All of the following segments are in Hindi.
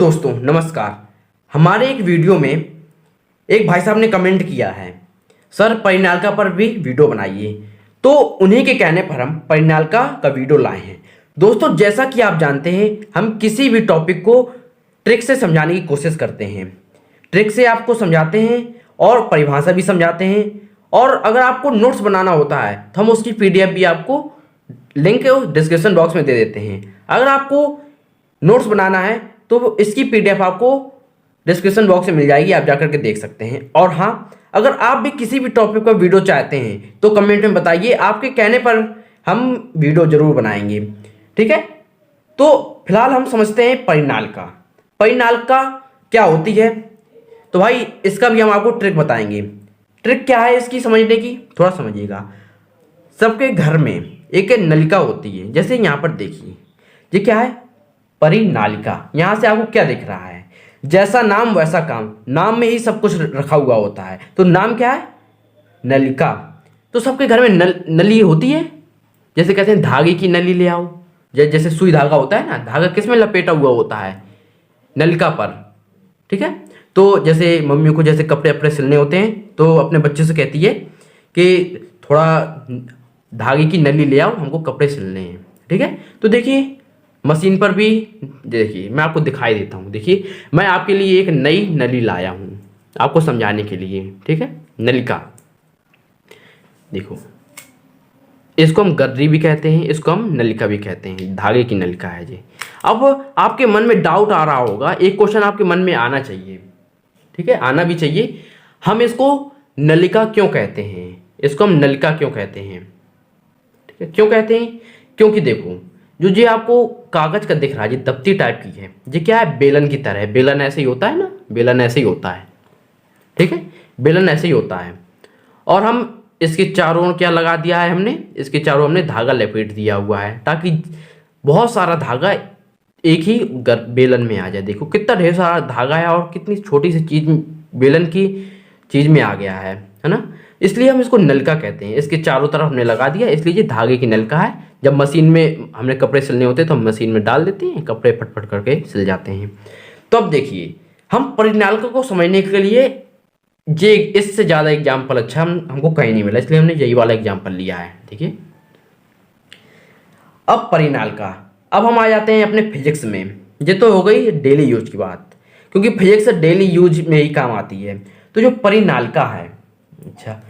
दोस्तों नमस्कार। हमारे एक वीडियो में एक भाई साहब ने कमेंट किया है, सर परिनालिका पर भी वीडियो बनाइए। तो उन्हीं के कहने पर हम परिनालिका का वीडियो लाए हैं। दोस्तों जैसा कि आप जानते हैं, हम किसी भी टॉपिक को ट्रिक से समझाने की कोशिश करते हैं। ट्रिक से आपको समझाते हैं और परिभाषा भी समझाते हैं। और अगर आपको नोट्स बनाना होता है तो हम उसकी पीडीएफ भी आपको लिंक डिस्क्रिप्शन बॉक्स में दे देते हैं। अगर आपको नोट्स बनाना है तो इसकी पीडीएफ आपको डिस्क्रिप्शन बॉक्स में मिल जाएगी, आप जाकर के देख सकते हैं। और हाँ, अगर आप भी किसी भी टॉपिक पर वीडियो चाहते हैं तो कमेंट में बताइए, आपके कहने पर हम वीडियो जरूर बनाएंगे। ठीक है, तो फिलहाल हम समझते हैं परिनालिका। परिनालिका क्या होती है, तो भाई इसका भी हम आपको ट्रिक बताएंगे। ट्रिक क्या है इसकी समझने की, थोड़ा समझिएगा। सबके घर में एक नलिका होती है, जैसे यहाँ पर देखिए, ये क्या है, परिनालिका। यहां से आपको क्या दिख रहा है, जैसा नाम वैसा काम, नाम में ही सब कुछ रखा हुआ होता है। तो नाम क्या है, नलिका। तो सबके घर में नली होती है। जैसे कहते हैं धागे की नली ले आओ, जैसे सुई धागा होता है ना, धागा किस में लपेटा हुआ होता है, नलिका पर। ठीक है, तो जैसे मम्मी को जैसे कपड़े अपने सिलने होते हैं तो अपने बच्चे से कहती है कि थोड़ा धागे की नली ले आओ, हमको कपड़े सिलने हैं। ठीक है, तो देखिए मशीन पर भी देखिए, मैं आपको दिखाई देता हूँ। देखिए मैं आपके लिए एक नई नली लाया हूँ आपको समझाने के लिए। ठीक है, नलिका देखो, इसको हम गर्री भी कहते हैं, इसको हम नलिका भी कहते हैं, धागे की नलिका है जी। अब आपके मन में डाउट आ रहा होगा, एक क्वेश्चन आपके मन में आना चाहिए। ठीक है, आना भी चाहिए, हम इसको नलिका क्यों कहते हैं, इसको हम नलिका क्यों कहते हैं। ठीक है, क्यों कहते हैं, क्योंकि देखो जो जी आपको कागज का दिख रहा है, जी दफ्ती टाइप की है, जी क्या है, बेलन की तरह है। बेलन ऐसे ही होता है ना, बेलन ऐसे ही होता है। ठीक है, बेलन ऐसे ही होता है। और हम इसके चारों ओर क्या लगा दिया है, हमने इसके चारों हमने धागा लपेट दिया हुआ है, ताकि बहुत सारा धागा एक ही बेलन में आ जाए। देखो कितना ढेर सारा धागा है और कितनी छोटी सी चीज बेलन की चीज में आ गया है ना। इसलिए हम इसको नलका कहते हैं। इसके चारों तरफ हमने लगा दिया, इसलिए ये धागे की नलका है। जब मशीन में हमने कपड़े सिलने होते हैं तो हम मशीन में डाल देते हैं, कपड़े फटफट करके सिल जाते हैं। तो अब देखिए, हम परिनालिका को समझने के लिए ये इससे ज़्यादा एग्जाम्पल अच्छा हमको कहीं नहीं मिला, इसलिए हमने यही वाला एग्जाम्पल लिया है। देखिए अब परिनालिका, अब हम आ जाते हैं अपने फिजिक्स में। ये तो हो गई डेली यूज की बात, क्योंकि फिजिक्स डेली यूज में ही काम आती है। तो जो परिनालिका है, अच्छा,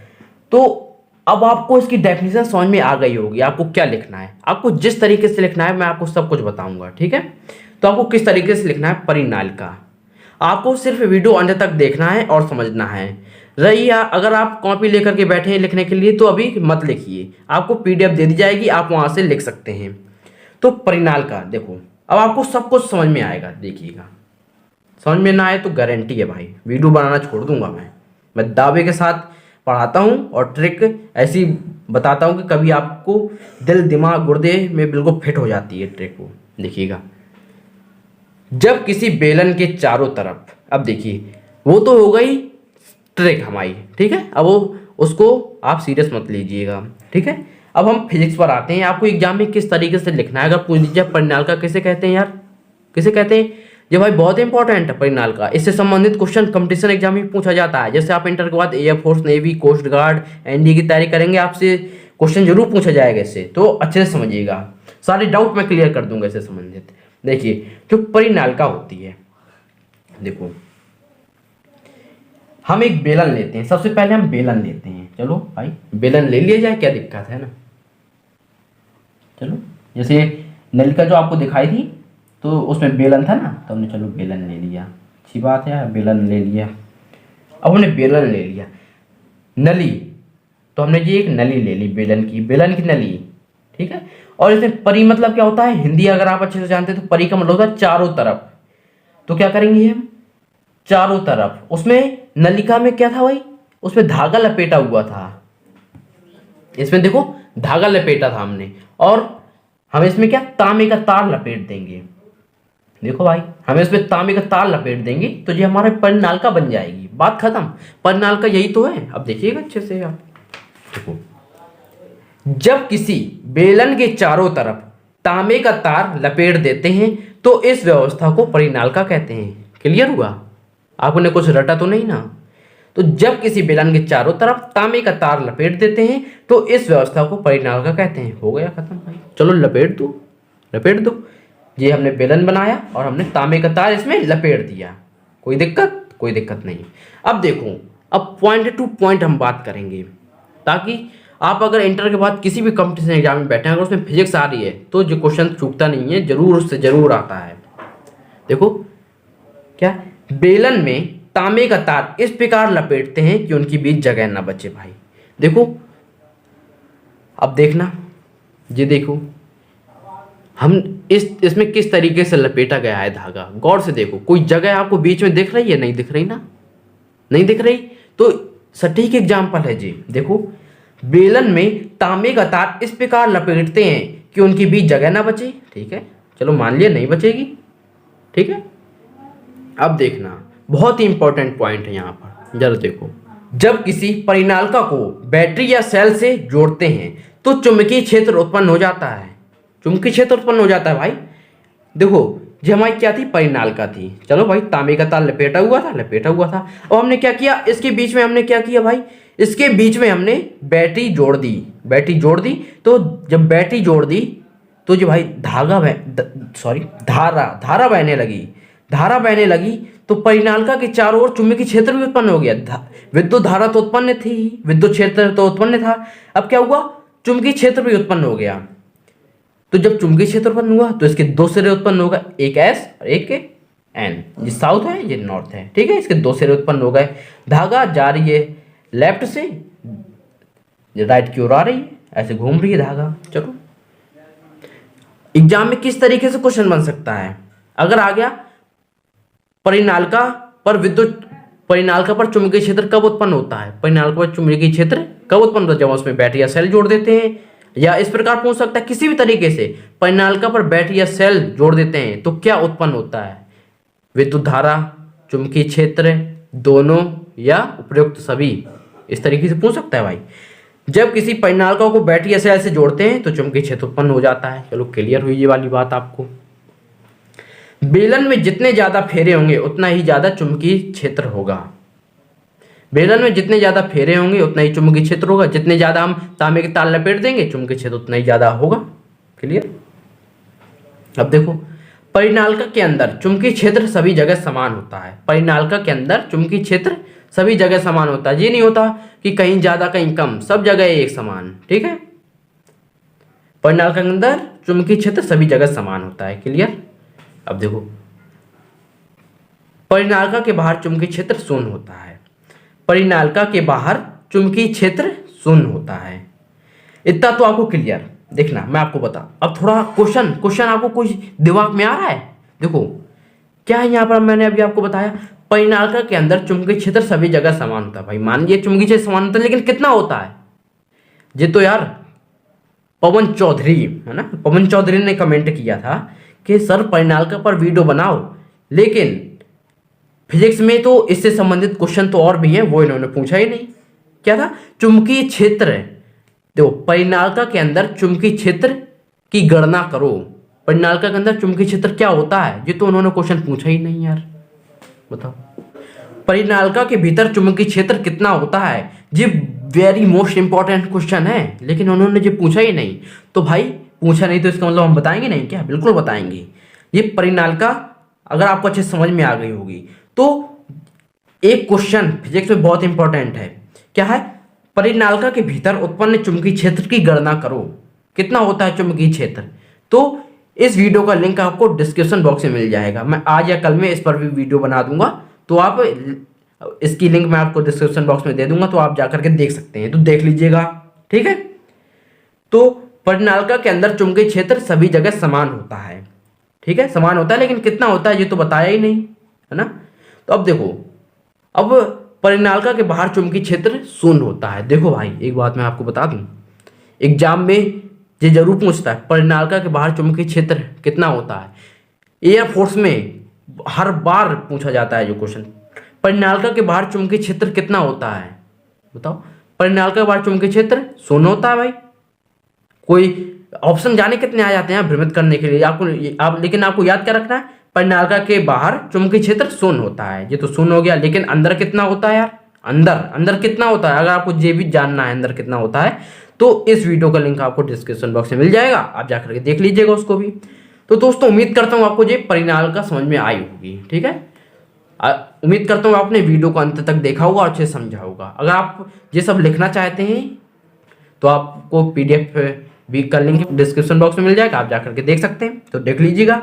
तो अब आपको इसकी डेफिनेशन समझ में आ गई होगी। आपको क्या लिखना है, आपको जिस तरीके से लिखना है मैं आपको सब कुछ बताऊंगा। ठीक है, तो आपको किस तरीके से लिखना है परिनालिका, आपको सिर्फ वीडियो अंत तक देखना है और समझना है। रही अगर आप कॉपी लेकर के बैठे हैं लिखने के लिए तो अभी मत लिखिए, आपको पीडीएफ दे दी जाएगी, आप वहां से लिख सकते हैं। तो परिनालिका देखो, अब आपको सब कुछ समझ में आएगा। देखिएगा, समझ में ना आए तो गारंटी है भाई वीडियो बनाना छोड़ दूंगा। मैं दावे के साथ पढ़ाता हूँ और ट्रिक ऐसी बताता हूँ कि कभी आपको दिल दिमाग गुर्दे में बिल्कुल फिट हो जाती है ट्रिक को। देखिएगा, जब किसी बेलन के चारों तरफ, अब देखिए वो तो हो गई ट्रिक हमारी। ठीक है, अब वो उसको आप सीरियस मत लीजिएगा। ठीक है, अब हम फिजिक्स पर आते हैं। आपको एग्जाम में किस तरीके से लिखना है, अगर पूछ लीजिए परिनालिका किसे कहते हैं यार, किसे कहते हैं, ये भाई बहुत इंपॉर्टेंट है परिनालिका। इससे संबंधित क्वेश्चन कंपटीशन एग्जाम में पूछा जाता है। जैसे आप इंटर के बाद air force, navy, coast guard, NDA की तैयारी करेंगे, आपसे क्वेश्चन जरूर पूछा जाएगा इससे, तो अच्छे से समझिएगा। सारे डाउट मैं क्लियर कर दूंगा इससे संबंधित। देखिए जो परिनालिका होती है, देखो हम एक बेलन लेते हैं। सबसे पहले हम बेलन लेते हैं, चलो भाई बेलन ले लिया जाए, क्या दिक्कत है ना। चलो, जैसे नलिका जो आपको दिखाई थी तो उसमें बेलन था ना, तो हमने चलो बेलन ले लिया, अच्छी बात है, बेलन ले लिया। अब हमने बेलन ले लिया, नली, तो हमने ये एक नली ले ली, बेलन की नली। ठीक है, और इसमें परी मतलब क्या होता है, हिंदी अगर आप अच्छे से जानते हैं तो परी का मतलब होता है चारों तरफ। तो क्या करेंगे हम, चारों तरफ, उसमें नलिका में क्या था भाई, उसमें धागा लपेटा हुआ था। इसमें देखो धागा लपेटा था हमने, और हम इसमें क्या, तांबे का तार लपेट देंगे। देखो भाई, हमें इसमें तांबे का तार लपेट देंगे तो ये हमारे परिनालिका बन जाएगी, बात खत्म। परिनालिका यही तो है। अब देखिएगा अच्छे से आप, देखो जब किसी बेलन के चारों तरफ तांबे का तार लपेट देते हैं तो इस व्यवस्था को परिनालिका कहते हैं। क्लियर हुआ? आपने कुछ रटा तो नहीं ना? तो जब किसी बेलन के चारों तरफ तांबे का तार लपेट देते हैं तो इस व्यवस्था को परिनालिका कहते हैं। हो गया खत्म भाई। चलो लपेट दो। ये हमने बेलन बनाया और हमने तांबे का तार इसमें लपेट दिया। कोई दिक्कत नहीं। अब देखो, अब पॉइंट टू पॉइंट हम बात करेंगे, ताकि आप अगर इंटर के बाद किसी भी कंपटीशन एग्जाम में बैठे हैं, अगर उसमें फिजिक्स आ रही है तो जो क्वेश्चन चूकता नहीं है, जरूर उससे जरूर आता है। देखो क्या, बेलन में तांबे का तार इस प्रकार लपेटते हैं कि उनके बीच जगह ना बचे। भाई देखो, अब देखना, ये देखो हम इसमें किस तरीके से लपेटा गया है धागा। गौर से देखो, कोई जगह आपको बीच में दिख रही है? नहीं दिख रही ना? नहीं दिख रही तो सटीक एग्जाम्पल है जी। देखो, बेलन में तांबे का तार इस प्रकार लपेटते हैं कि उनके बीच जगह ना बचे। ठीक है, चलो मान लिया नहीं बचेगी। ठीक है, अब देखना, बहुत ही इंपॉर्टेंट पॉइंट है यहाँ पर। जरा देखो, जब किसी परिनालिका को बैटरी या सेल से जोड़ते हैं तो चुंबकीय क्षेत्र उत्पन्न हो जाता है। चुंबकीय क्षेत्र उत्पन्न हो जाता है भाई। देखो, जो हमारी क्या थी, परिनालिका थी। चलो भाई, तांबे का तार लपेटा हुआ था। अब हमने क्या किया, इसके बीच में हमने क्या किया भाई, इसके बीच में हमने बैटरी जोड़ दी। तो जब बैटरी जोड़ दी तो जो भाई धारा बहने लगी तो परिनालिका के चारों ओर चुंबकीय क्षेत्र भी उत्पन्न हो गया। विद्युत धारा तो उत्पन्न थी, विद्युत क्षेत्र तो उत्पन्न था। अब क्या हुआ, चुंबकीय क्षेत्र भी उत्पन्न हो गया। तो जब चुंबकीय क्षेत्र उत्पन्न हुआ तो इसके दो सिरे उत्पन्न होगा, एक एस और एक एन। ये साउथ है, ये नॉर्थ है। ठीक है, इसके दो सिरे उत्पन्न हो गए। धागा जा रही है लेफ्ट से, राइट की ओर आ रही है, ऐसे घूम रही है धागा। चलो, एग्जाम में किस तरीके से क्वेश्चन बन सकता है, अगर आ गया परिनालिका पर चुंबकीय क्षेत्र कब उत्पन्न होता है, परिनालिका पर चुंबकीय क्षेत्र कब उत्पन्न होता है, जब उसमें बैटरी या सेल जोड़ देते हैं। या इस प्रकार पूछ सकता है किसी भी तरीके से, परिनालिका पर बैटरी या सेल जोड़ देते हैं तो क्या उत्पन्न होता है, विद्युत धारा, चुंबकीय क्षेत्र, दोनों या उपयुक्त सभी। इस तरीके से पूछ सकता है भाई। जब किसी परिनालिका को बैटरी या सेल से जोड़ते हैं तो चुंबकीय क्षेत्र उत्पन्न हो जाता है। चलो क्लियर हुई ये वाली बात आपको। बेलन में जितने ज्यादा फेरे होंगे उतना ही ज्यादा चुंबकीय क्षेत्र होगा। बेलन में जितने ज्यादा फेरे होंगे उतना ही चुंबकीय क्षेत्र होगा। जितने ज्यादा हम तांबे के तार लपेट देंगे चुंबकीय क्षेत्र उतना ही ज्यादा होगा। क्लियर? अब देखो, परिनालिका के अंदर चुंबकीय क्षेत्र सभी जगह समान होता है। परिनालिका के अंदर चुंबकीय क्षेत्र सभी जगह समान होता है। ये नहीं होता कि कहीं ज्यादा कहीं कम, सब जगह एक समान। ठीक है, परिनालिका के अंदर चुंबकीय क्षेत्र सभी जगह समान होता है। क्लियर? अब देखो, परिनालिका के बाहर चुंबकीय क्षेत्र शून्य होता है। परिनालिका के बाहर चुंबकीय क्षेत्र शून्य होता है। इतना तो आपको क्लियर। देखना, मैं आपको बता, अब थोड़ा क्वेश्चन आपको कुछ दिमाग में आ रहा है। देखो क्या है यहाँ पर, मैंने अभी आपको बताया परिनालिका के अंदर चुंबकीय क्षेत्र सभी जगह समान होता है। भाई मान लीजिए चुंबकीय क्षेत्र समान होता है, लेकिन कितना होता है, ये तो यार पवन चौधरी है ना, पवन चौधरी ने कमेंट किया था कि सर परिनालिका पर वीडियो बनाओ, लेकिन फिजिक्स में तो इससे संबंधित क्वेश्चन तो और भी हैं, वो इन्होंने पूछा ही नहीं। क्या था, चुंबकीय क्षेत्र। देखो, परिनालिका के अंदर चुंबकीय क्षेत्र की गणना करो। परिनालिका के अंदर चुंबकीय क्षेत्र क्या होता है, ये तो उन्होंने क्वेश्चन पूछा ही नहीं यार। बताओ, परिनालिका के भीतर चुंबकीय क्षेत्र कितना होता है, ये वेरी मोस्ट इंपॉर्टेंट क्वेश्चन है, लेकिन उन्होंने ये पूछा ही नहीं। तो भाई पूछा नहीं तो इसका मतलब हम बताएंगे नहीं क्या? बिल्कुल बताएंगे। ये परिनालिका अगर आपको अच्छे समझ में आ गई होगी तो एक क्वेश्चन फिजिक्स में बहुत इंपॉर्टेंट है। क्या है, परिनालिका के भीतर उत्पन्न चुंबकीय क्षेत्र की गणना करो, कितना होता है चुंबकीय क्षेत्र। तो इस वीडियो का लिंक आपको डिस्क्रिप्शन बॉक्स में मिल जाएगा। मैं आज या कल में इस पर भी वीडियो बना दूंगा, तो आप इसकी लिंक मैं आपको डिस्क्रिप्शन बॉक्स में दे दूंगा, तो आप जाकर के देख सकते हैं, तो देख लीजिएगा। ठीक है, तो परिनालिका के अंदर चुंबकीय क्षेत्र सभी जगह समान होता है। ठीक है, समान होता है, लेकिन कितना होता है ये तो बताया ही नहीं, है ना। तो अब देखो, अब परिनालिका के बाहर चुंबकीय क्षेत्र शून्य होता है। देखो भाई, एक बात मैं आपको बता दूं, एग्जाम में ये जरूर पूछता है परिनालिका के बाहर चुंबकीय क्षेत्र कितना होता है। एयरफोर्स में हर बार पूछा जाता है जो क्वेश्चन, परिनालिका के बाहर चुंबकीय क्षेत्र कितना होता है, बताओ। परिनालिका के बाहर चुंबकीय क्षेत्र शून्य होता है भाई। कोई ऑप्शन जाने कितने आ जाते हैं भ्रमित करने के लिए आपको लेकिन आपको याद क्या रखना है, परिनालिका के बाहर चुंबकीय क्षेत्र शून्य होता है। ये तो शून्य हो गया, लेकिन अंदर कितना होता है यार, अंदर अंदर कितना होता है, अगर आपको ये भी जानना है अंदर कितना होता है तो इस वीडियो का लिंक आपको डिस्क्रिप्शन बॉक्स में मिल जाएगा, आप जाकर के देख लीजिएगा उसको भी। तो दोस्तों उम्मीद करता हूँ आपको ये परिनालिका समझ में आई होगी। ठीक है, उम्मीद करता हूँ आपने वीडियो को अंत तक देखा होगा और अच्छे से समझा होगा। अगर आप ये सब लिखना चाहते हैं तो आपको पीडीएफ भी का लिंक डिस्क्रिप्शन बॉक्स में मिल जाएगा, आप जाकर के देख सकते हैं, तो देख लीजिएगा।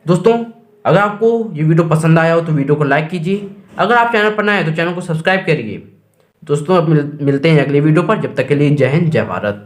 दोस्तों अगर आपको ये वीडियो पसंद आया हो तो वीडियो को लाइक कीजिए, अगर आप चैनल पर नए हैं तो चैनल को सब्सक्राइब करिए। दोस्तों अब मिलते हैं अगले वीडियो पर, जब तक के लिए जय हिंद जय भारत।